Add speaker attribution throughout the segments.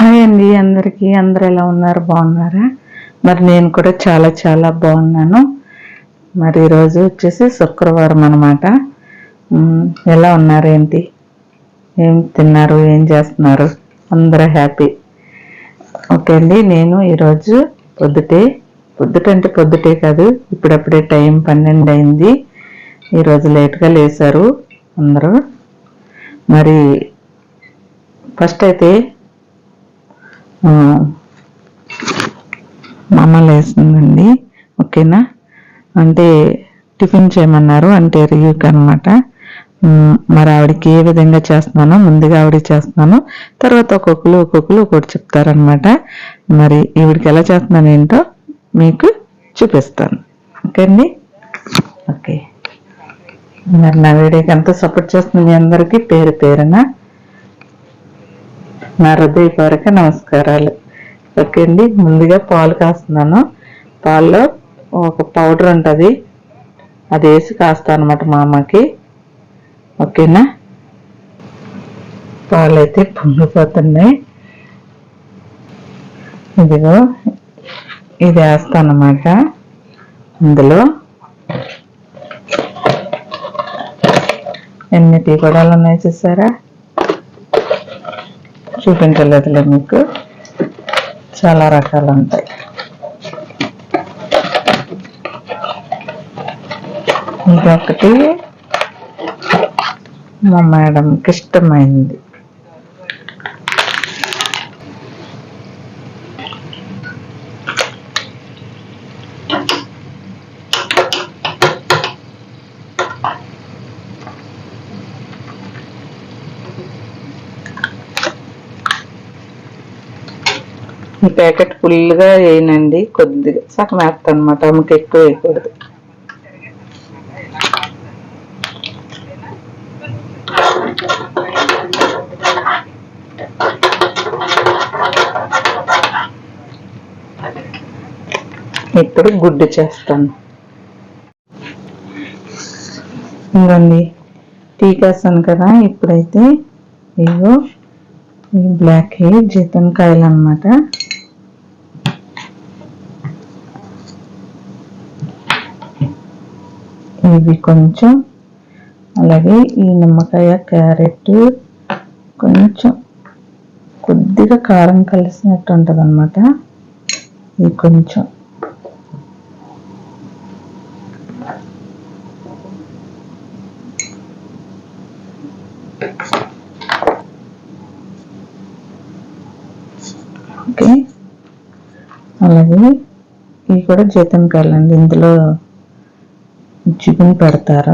Speaker 1: Hi అండి అందరికీ. అందరు ఎలా ఉన్నారు? బాగున్నారా? మరి నేను కూడా చాలా చాలా బాగున్నాను. మరి ఈరోజు వచ్చేసి శుక్రవారం అన్నమాట. ఎలా ఉన్నారు? ఏంటి ఏం తిన్నారు? ఏం చేస్తున్నారు? అందరూ హ్యాపీ? ఓకే అండి. నేను ఈరోజు పొద్దుటే కాదు, ఇప్పుడప్పుడే టైం 12 అయింది. ఈరోజు లేట్గా లేచారు అందరూ. మరి ఫస్ట్ అయితే మా అమ్మ లేస్తుందండి. ఓకేనా? అంటే టిఫిన్ చేయమన్నారు, అంటే రివ్యూకి అనమాట. మరి ఆవిడకి ఏ విధంగా చేస్తున్నానో ముందుగా ఆవిడకి చేస్తున్నాను, తర్వాత ఒక్కొక్కరు ఒక్కొక్కటి చెప్తారనమాట. మరి ఈవిడికి ఎలా చేస్తున్నాను ఏంటో మీకు చూపిస్తాను. ఓకే అండి. ఓకే. మరి నా వీడియోకి ఎంత సపోర్ట్ చేస్తుంది మీ అందరికీ పేరు పేరున నా హృదయపూర్వక నమస్కారాలు. ఓకే అండి. ముందుగా పాలు కాస్తున్నాను. పాల్లో ఒక పౌడర్ ఉంటుంది, అది వేసి కాస్తాను అనమాట మా అమ్మకి. ఓకేనా? పాలు అయితే పొంగిపోతున్నాయి. ఇదిగో ఇది వేస్తానమాట. ఇందులో ఎన్ని టీ పొడాలు ఉన్నాయి చూసారా? చూపించలేదులే మీకు, చాలా రకాలు ఉంటాయి. ఇదొకటి మా మేడంకి ఇష్టమైంది. ఈ ప్యాకెట్ ఫుల్గా వేయనండి, కొద్దిగా సగం వేస్తాను అనమాట. ఆమెకు ఎక్కువ వేయకూడదు. ఇప్పుడు గుడ్డు చేస్తాను. ఇంకండి టీ కాస్తాను కదా. ఇప్పుడైతే ఇగో ఈ బ్లాక్ జీతంకాయలు అన్నమాట. ఇవి కొంచెం, అలాగే ఈ నిమ్మకాయ, క్యారెట్, కొంచెం కొద్దిగా కారం కలిసినట్టు ఉంటుంది అన్నమాట. ఇది కొంచెం ఓకే. అలాగే ఇవి కూడా జీతంకాయలండి. ఇందులో చికెన్ పెడతారు,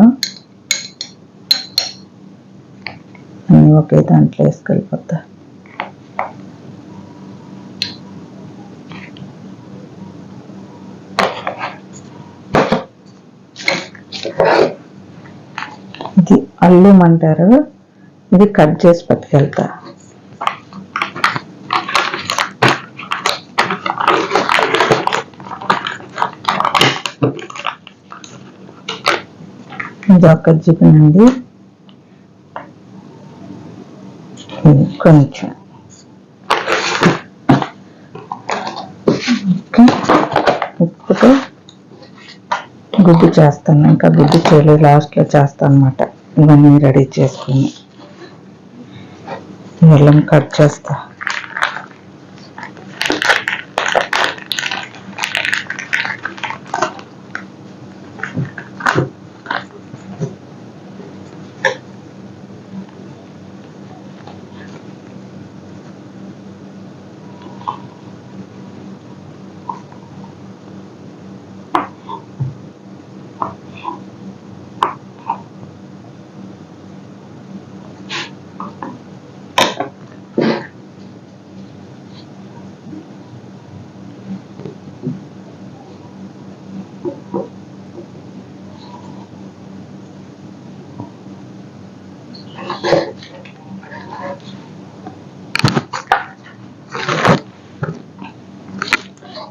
Speaker 1: అన్నీ ఒకే దాంట్లో వేసుకెళ్ళిపోతా. ఇది అల్లం అంటారు, ఇది కట్ చేసి పట్టుకెళ్తా. ఇది ఒక చికెన్ అండి. కొంచెం ఇప్పుడు గుడ్డు చేస్తాను. ఇంకా గుడ్డు చేయలేదు, లాస్ట్లో చేస్తాను అనమాట. ఇవన్నీ రెడీ చేసుకుని అల్లం కట్ చేస్తా.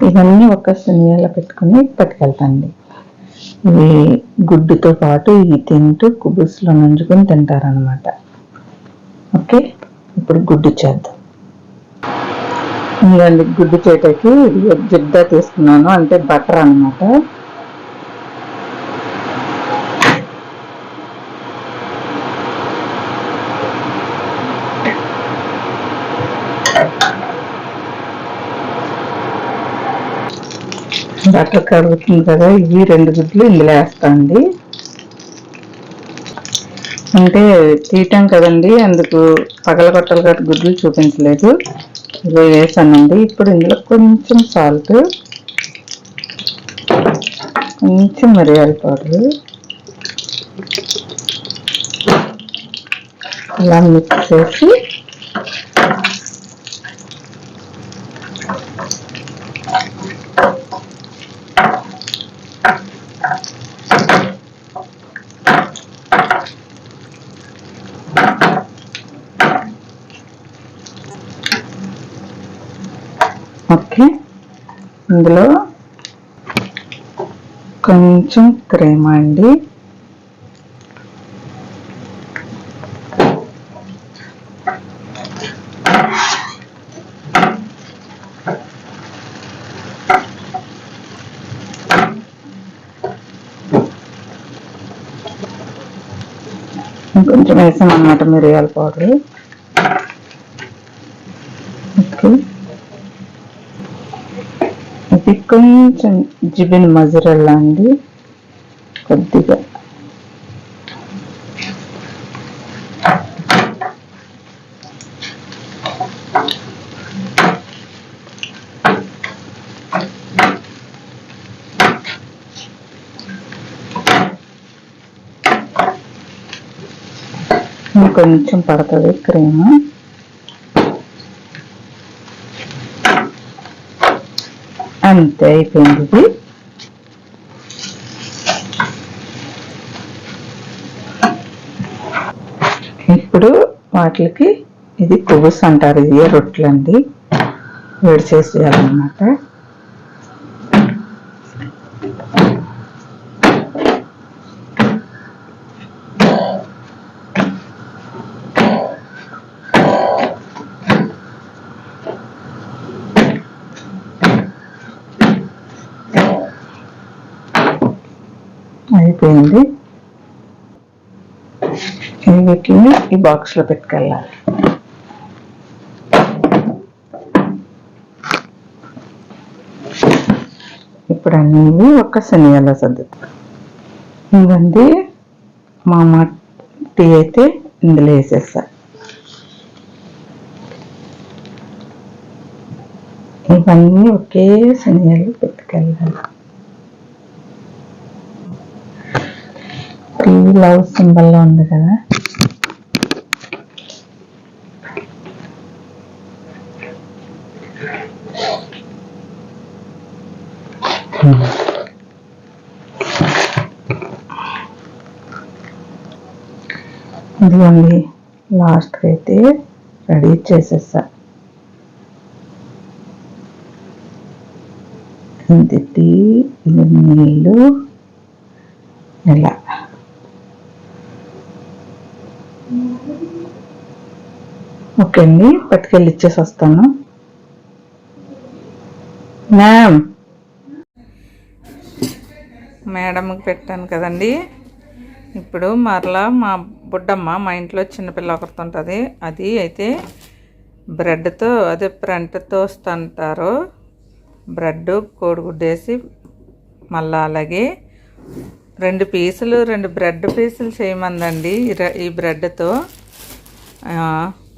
Speaker 1: ఇవన్నీ ఒక సినియాలో పెట్టుకుని పట్టుకెళ్తాండి. ఇవి గుడ్డుతో పాటు ఇవి తింటూ కుబుస్లో నంచుకొని తింటారనమాట. ఓకే. ఇప్పుడు గుడ్డు చేద్దాం. ఇంకండి గుడ్డు చేయటకి జిడ్డా తీసుకున్నాను, అంటే బటర్ అన్నమాట. బటర్ కరుగుతుంది కదా, ఇవి 2 గుడ్లు ఇందులో వేస్తాండి. అంటే తీయటం కదండి, అందుకు పగలగొట్టాలి కాబట్టి గుడ్లు చూపించలేదు. ఇవి వేసానండి. ఇప్పుడు ఇందులో కొంచెం సాల్ట్, కొంచెం మిరియాల పౌడర్ ఇలా మిక్స్ చేసి ఓకే, ఇందులో కొంచెం క్రీమ్ అండి, కొంచెం వేసాం అన్నమాట మిరియాల పౌడర్. ఓకే, ఇది కొంచెం జిబిన్ మజరల్లా అండి, కొద్దిగా కొంచెం పడుతుంది క్రీమ్. అంతే, అయిపోయింది ఇది. ఇప్పుడు వాటికి ఇది కుబుస్ అంటారు, ఇది రొట్టెలండి, వేడి చేసేయాలన్నమాట. అయిపోయింది. వీటిని ఈ బాక్స్లో పెట్టుకెళ్ళాలి. ఇప్పుడు అన్నీ ఒక శనియాలో సర్దుతాం. ఇవ్వండి మా టీ అయితే ఇందులో వేసేస్తా. ఇవన్నీ ఒకే శనియాలు పెట్టుకెళ్ళాలి. లవ్ సింబల్లో ఉంది కదా, ఇదిగోండి లాస్ట్కి అయితే రెడీ చేసేసా. ఇది టీ, ఇది నీళ్ళు, ఇలా ఓకే అండి. పట్టుకెళ్ళి ఇచ్చేసి వస్తాను. మేడంకి పెట్టాను కదండి. ఇప్పుడు మరలా మా బుడ్డమ్మ, మా ఇంట్లో చిన్నపిల్ల ఒకరితో ఉంటుంది, అది అయితే బ్రెడ్తో, అదే ఫ్రంట్తో వస్తుంటారు. బ్రెడ్ కోడిగుడ్డు వేసి మళ్ళీ అలాగే 2 బ్రెడ్ పీసులు చేయమందండి. ఈ బ్రెడ్తో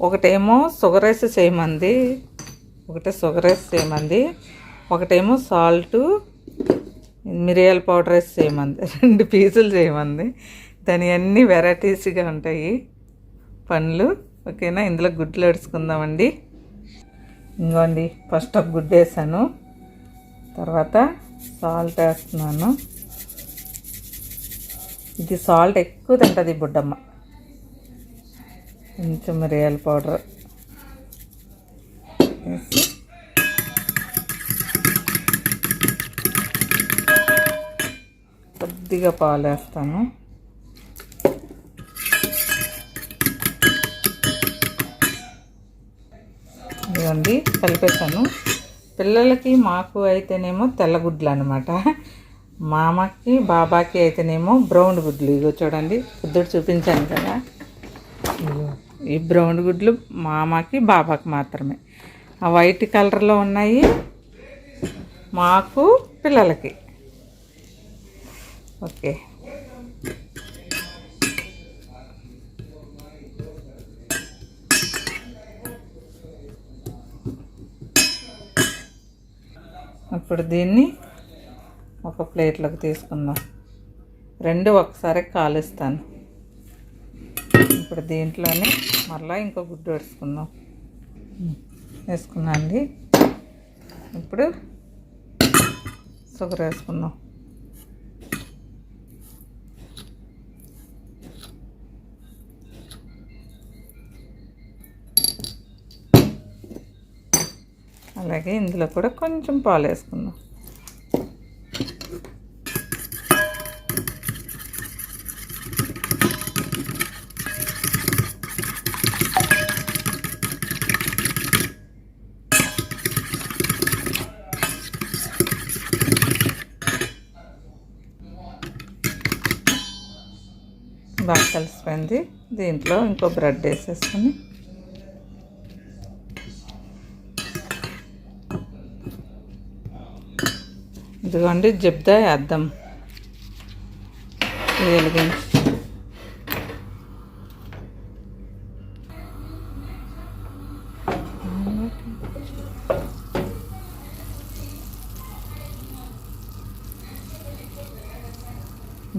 Speaker 1: ఒకటేమో షుగర్ వేసి చేయమంది, ఒకటేమో సాల్టు మిరియాల పౌడర్ వేసి చేయమంది, 2 పీసులు చేయమంది. దాని అన్నీ వెరైటీస్గా ఉంటాయి పండ్లు. ఓకేనా, ఇందులో గుడ్లు వేసుకుందామండి. ఇంకోండి ఫస్ట్ ఒక గుడ్డు వేసాను, తర్వాత సాల్ట్ వేస్తున్నాను. ఇది సాల్ట్ ఎక్కువ తింటుంది బుడ్డమ్మ. కొంచెం మిరియాల పౌడర్ వేసి కొద్దిగా పాలు వేస్తాను. ఇదిగోండి కలిపేసాను. పిల్లలకి మాకు అయితేనేమో తెల్లగుడ్లు అనమాట, మామకి బాబాకి అయితేనేమో బ్రౌన్ గుడ్లు. ఇగో చూడండి, పొద్దుడు చూపించాను కదా, ఈ బ్రౌన్ గుడ్లు మామకి బాబాకి మాత్రమే. ఆ వైట్ కలర్లో ఉన్నాయి మాకు పిల్లలకి. ఓకే, ఇప్పుడు దీన్ని ఒక ప్లేట్లోకి తీసుకుందాం. రెండు ఒకసారి కాలుస్తాను. ఇప్పుడు దీంట్లోనే మళ్ళీ ఇంకో గుడ్డు వేసుకుందాం. వేసుకున్నా అండి. ఇప్పుడు షుగర్ వేసుకుందాం. అలాగే ఇందులో కూడా కొంచెం పాలు వేసుకుందాం. బాగా కలిసిపోయింది. దీంట్లో ఇంకో బ్రెడ్ వేసేసుకొని ఇదిగోండి జబ్దా వేద్దాం. వెలిగించి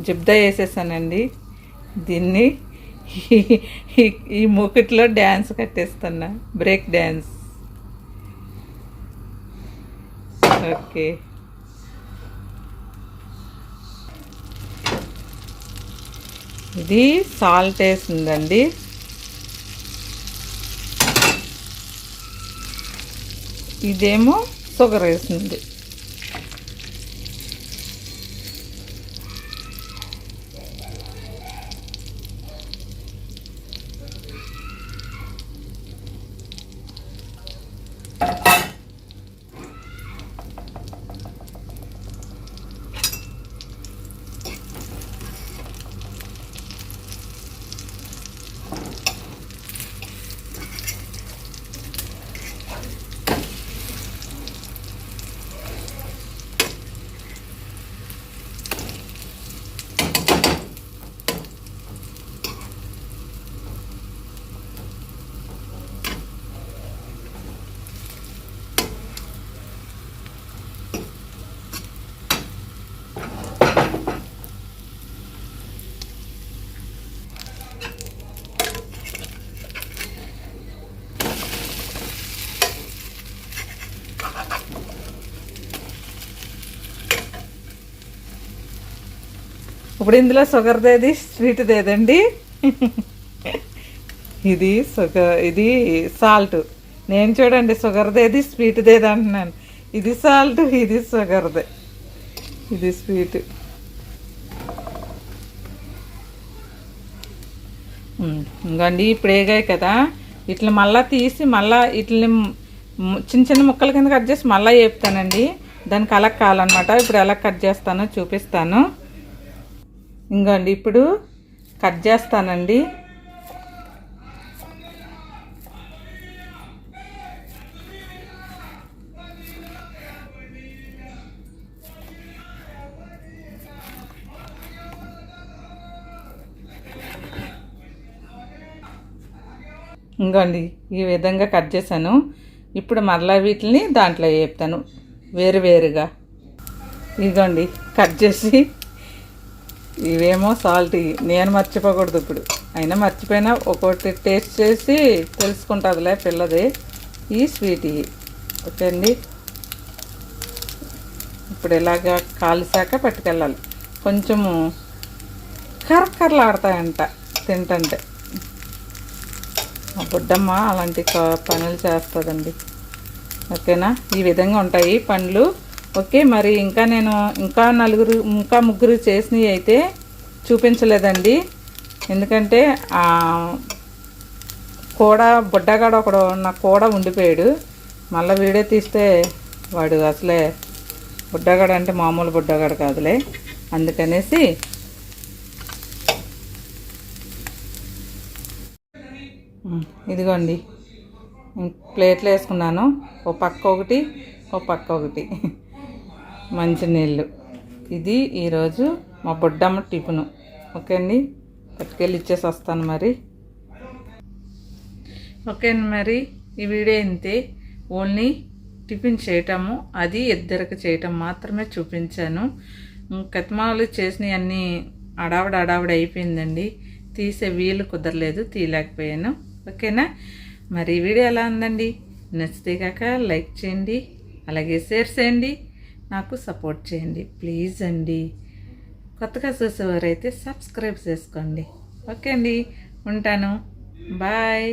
Speaker 1: జబ్దా వేసేసానండి. దీన్ని ఈ మూకిట్లో డ్యాన్స్ కట్టేస్తున్నా, బ్రేక్ డ్యాన్స్. ఓకే, ఇది సాల్ట్ వేసిందండి. ఇదేమో షుగర్ వేసింది. ఇప్పుడు ఇందులో షుగర్దేది స్వీట్దేదండి. ఇది షుగర్, ఇది సాల్ట్. నేను చూడండి షుగర్దేది స్వీట్దేది అంటున్నాను. ఇది సాల్ట్, ఇది షుగర్దే, ఇది స్వీట్. ఇంకోండి ఇప్పుడు వేగాయి కదా, ఇట్లా మళ్ళీ తీసి మళ్ళీ ఇట్లని చిన్న చిన్న ముక్కల కింద కట్ చేసి మళ్ళీ వేపుతానండి. దానికి అలా కావాలన్నమాట. ఇప్పుడు ఎలా కట్ చేస్తానో చూపిస్తాను. ఇంకోండి ఇప్పుడు కట్ చేస్తానండి. ఇంకోండి ఈ విధంగా కట్ చేశాను. ఇప్పుడు మరలా వీటిని దాంట్లో వేపుతాను వేరువేరుగా. ఇదిగోండి కట్ చేసి, ఇవేమో సాల్ట్. నేను మర్చిపోకూడదు ఇప్పుడు, అయినా మర్చిపోయినా ఒక్కొక్కటి టేస్ట్ చేసి తెలుసుకుంటుందిలే పిల్లది. ఈ స్వీట్ ఇవి. ఓకే అండి, ఇప్పుడు ఇలాగా కాలిసాక పట్టుకెళ్ళాలి. కొంచెము కర్రకర్రలాడతాయంట తింటుంటే. మా బుడ్డమ్మ అలాంటి పనులు చేస్తుందండి. ఓకేనా, ఈ విధంగా ఉంటాయి పండ్లు. ఓకే, మరి ఇంకా నేను ఇంకా ముగ్గురు చేసినవి అయితే చూపించలేదండి. ఎందుకంటే కూడా బుడ్డగాడు ఒకడు నాకు కూడా ఉండిపోయాడు. మళ్ళీ వీడియో తీస్తే వాడు అసలే బుడ్డగాడు అంటే మామూలు బుడ్డగాడు కాదులే, అందుకనేసి ఇదిగోండి ప్లేట్లో వేసుకున్నాను. ఓ పక్క ఒకటి ఓ పక్క ఒకటి మంచినీళ్ళు. ఇది ఈరోజు మా బుడ్డమ్మ టిఫిను. ఓకే అండి, పట్టుకెళ్ళి ఇచ్చేసి వస్తాను మరి. ఓకే అండి, మరి ఈ వీడియో ఇంతే. ఓన్లీ టిఫిన్ చేయటము, అది ఇద్దరికి చేయటం మాత్రమే చూపించాను. కత్మాలు చేసినవి అన్నీ అడావిడ అయిపోయిందండి. తీసే వీలు కుదరలేదు, తీయలేకపోయాను. ఓకేనా, మరి ఈ వీడియో ఎలా ఉందండి? నచ్చితే కాక లైక్ చేయండి, అలాగే షేర్ చేయండి, నాకు సపోర్ట్ చేయండి ప్లీజ్ అండి. కొత్తగా చూసేవారైతే సబ్స్క్రైబ్ చేసుకోండి. ఓకే అండి, ఉంటాను. బాయ్.